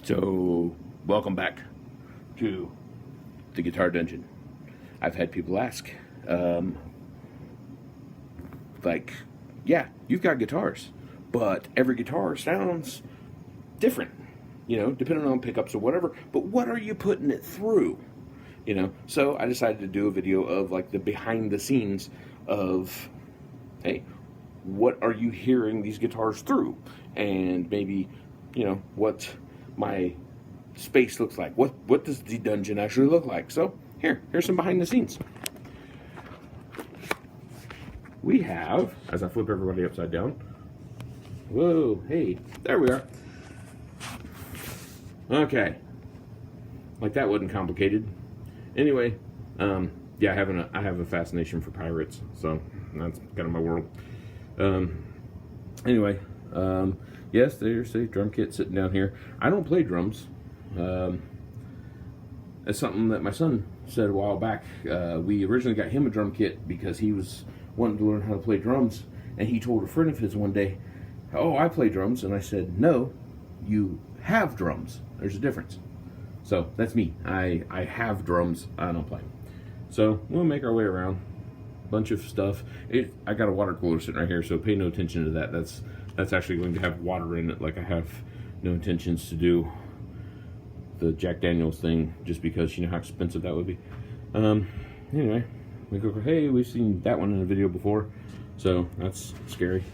So, welcome back to the Guitar Dungeon. I've had people ask, yeah, you've got guitars, but every guitar sounds different, depending on pickups or whatever, but what are you putting it through? So I decided to do a video of like the behind the scenes of, hey, what are you hearing these guitars through? And maybe, what my space looks like. What does the dungeon actually look like? So here's some behind the scenes. We have, as I flip everybody upside down, whoa, hey, there we are. Okay, like that wasn't complicated. Anyway, yeah, I have a fascination for pirates, so that's kind of my world. Anyway, yes, there's a drum kit sitting down here. I don't play drums. It's something that my son said a while back. We originally got him a drum kit because he was wanting to learn how to play drums, and he told a friend of his one day, "Oh, I play drums," and I said, "No, you have drums. There's a difference." So that's me. I have drums. I don't play. So we'll make our way around. Bunch of stuff. I got a water cooler sitting right here, so pay no attention to that. That's actually going to have water in it. Like I have no intentions to do the Jack Daniels thing just because you know how expensive that would be. Anyway, we go. Hey, we've seen that one in a video before, so that's scary.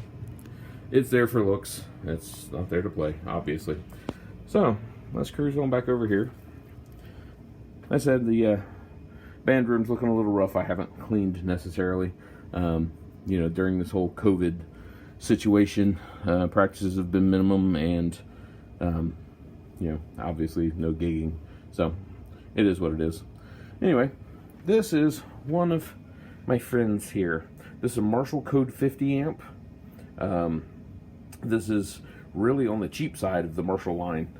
It's there for looks. It's not there to play, obviously. So let's cruise on back over here. I said the band room's looking a little rough. I haven't cleaned necessarily. During this whole COVID situation, practices have been minimum, and obviously no gigging. So it is what it is. Anyway, this is one of my friends here. This is a Marshall Code 50 amp. This is really on the cheap side of the Marshall line.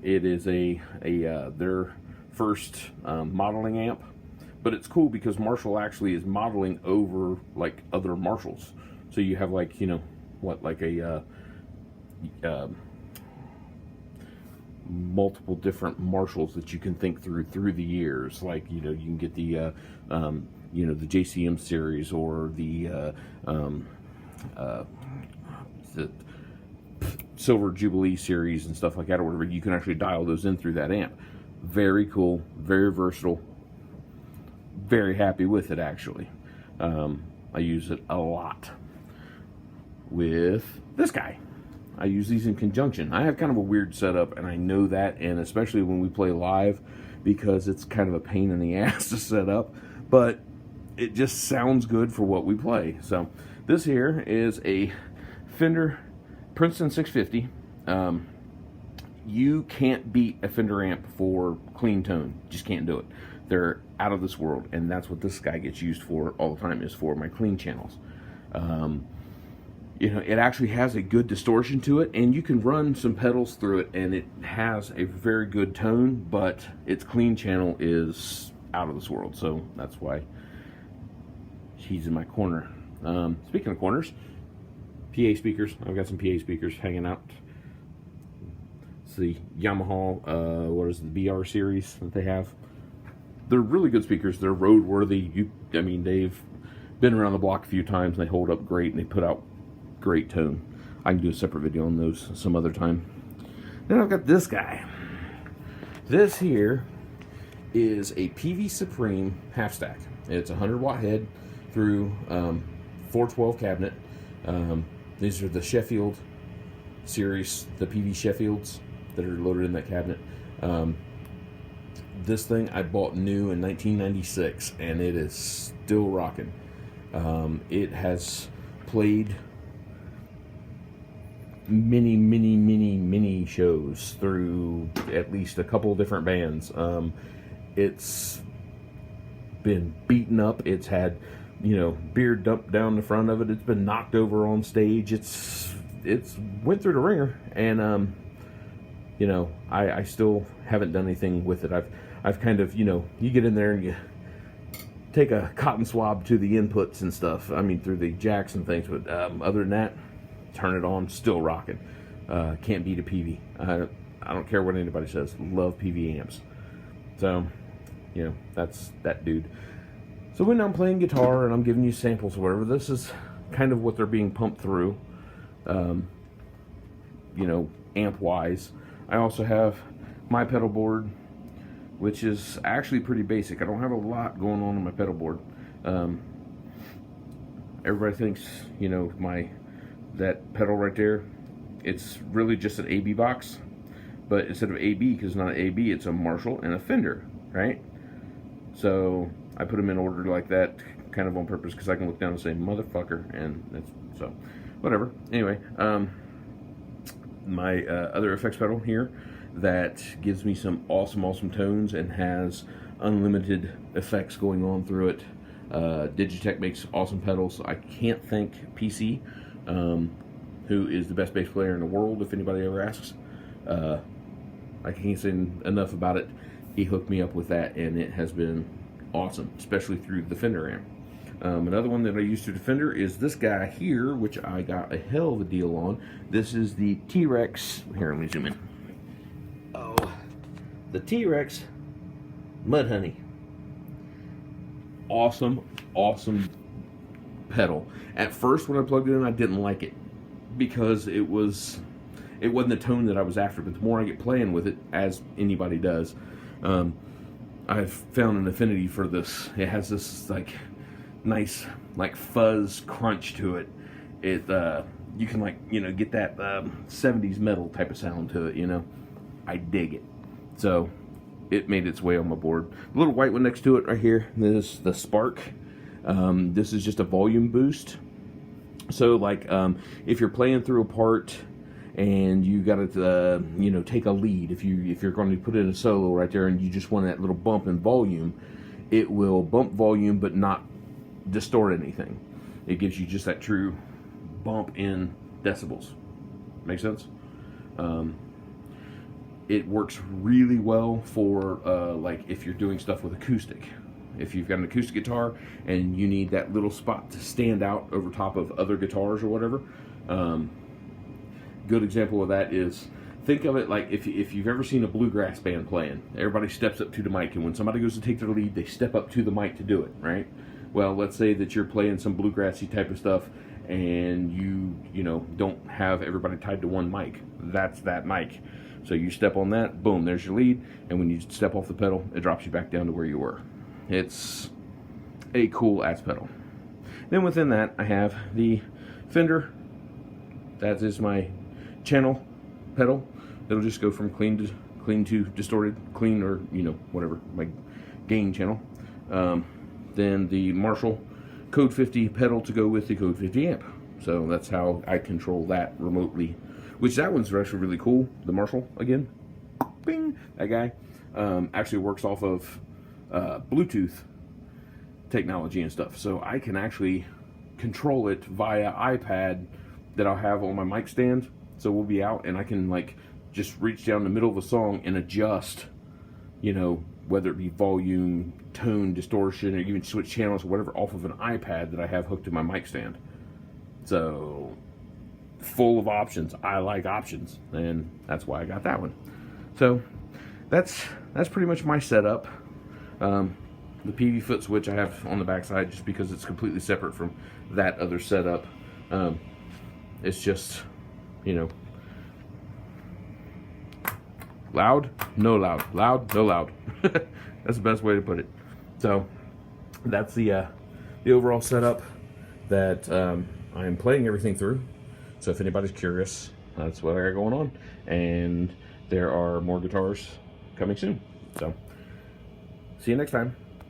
It is their first modeling amp, but it's cool because Marshall actually is modeling over like other Marshalls. So you have like multiple different Marshalls that you can think through the years. Like you can get the the JCM series or the Silver Jubilee series and stuff like that, or whatever. You can actually dial those in through that amp. Very cool, very versatile. Very happy with it, actually. I use it a lot with this guy. I use these in conjunction. I have kind of a weird setup, and I know that, and especially when we play live, because it's kind of a pain in the ass to set up, but it just sounds good for what we play. So this here is a Fender Princeton 650. You can't beat a Fender amp for clean tone. Just can't do it. They're out of this world, and that's what this guy gets used for all the time, is for my clean channels. It actually has a good distortion to it, and you can run some pedals through it, and it has a very good tone, but its clean channel is out of this world, so that's why he's in my corner. Speaking of corners, PA speakers. I've got some PA speakers hanging out. It's the Yamaha, the BR series that they have. They're really good speakers. They're roadworthy. They've been around the block a few times, and they hold up great, and they put out great tone. I can do a separate video on those some other time. Then I've got this guy. This here is a PV Supreme half stack. It's a 100-watt head through 412 cabinet. These are the Sheffield series, the PV Sheffields that are loaded in that cabinet. This thing I bought new in 1996, and it is still rocking. It has played many shows through at least a couple of different bands. It's been beaten up. It's had beer dumped down the front of it. It's been knocked over on stage. It's went through the ringer, and I still haven't done anything with it. I've kind of you get in there and you take a cotton swab to the inputs and stuff. Through the jacks and things. But other than that, turn it on, still rocking. Can't beat a PV. I don't care what anybody says. Love PV amps. So, you know, that's that dude. So when I'm playing guitar and I'm giving you samples or whatever, this is kind of what they're being pumped through, you know, amp-wise. I also have my pedal board, which is actually pretty basic. I don't have a lot going on my pedal board. Everybody thinks, you know, that pedal right there, it's really just an AB box, but instead of AB, because it's not an AB, it's a Marshall and a Fender, right? So I put them in order like that, kind of on purpose, because I can look down and say motherfucker, and that's so whatever. Anyway, my other effects pedal here that gives me some awesome tones and has unlimited effects going on through it. Digitech makes awesome pedals. I can't thank PC, who is the best bass player in the world, if anybody ever asks. I can't say enough about it. He hooked me up with that, and it has been awesome, especially through the Fender amp. Another one that I use through the Fender is this guy here, which I got a hell of a deal on. This is the T-Rex. Here, let me zoom in. Oh, the T-Rex Mudhoney. Awesome pedal. At first, when I plugged it in, I didn't like it because it wasn't the tone that I was after. But the more I get playing with it, as anybody does, I've found an affinity for this. It has this like nice like fuzz crunch to it. It you can like, you know, get that 70s metal type of sound to it. You know, I dig it. So it made its way on my board. The little white one next to it right here, this is the Spark. This is just a volume boost. So like if you're playing through a part and you got to you know, take a lead, if you're going to put in a solo right there and you just want that little bump in volume, it will bump volume but not distort anything. It gives you just that true bump in decibels. Make sense? It works really well for like if you're doing stuff with acoustic. If you've got an acoustic guitar and you need that little spot to stand out over top of other guitars or whatever. Good example of that is, think of it like if you've ever seen a bluegrass band playing. Everybody steps up to the mic, and when somebody goes to take their lead, they step up to the mic to do it, right? Well, let's say that you're playing some bluegrassy type of stuff and you know, don't have everybody tied to one mic. That's that mic. So you step on that, boom, there's your lead, and when you step off the pedal, it drops you back down to where you were. It's a cool ass pedal. Then within that, I have the Fender. That is my channel pedal. It'll just go from clean to distorted, clean, or, you know, whatever, my gain channel. Then the Marshall Code 50 pedal to go with the Code 50 amp. So that's how I control that remotely. Which that one's actually really cool. The Marshall, again, bing, that guy actually works off of Bluetooth technology and stuff. So I can actually control it via iPad that I'll have on my mic stand. So we'll be out and I can like just reach down the middle of a song and adjust, you know, whether it be volume, tone, distortion, or even switch channels or whatever off of an iPad that I have hooked to my mic stand. So full of options. I like options, and that's why I got that one. So that's pretty much my setup. The PV foot switch I have on the backside just because it's completely separate from that other setup. It's just, you know, loud, no loud, loud, no loud. That's the best way to put it. So that's the overall setup that I'm playing everything through. So if anybody's curious, that's what I got going on. And there are more guitars coming soon. So see you next time.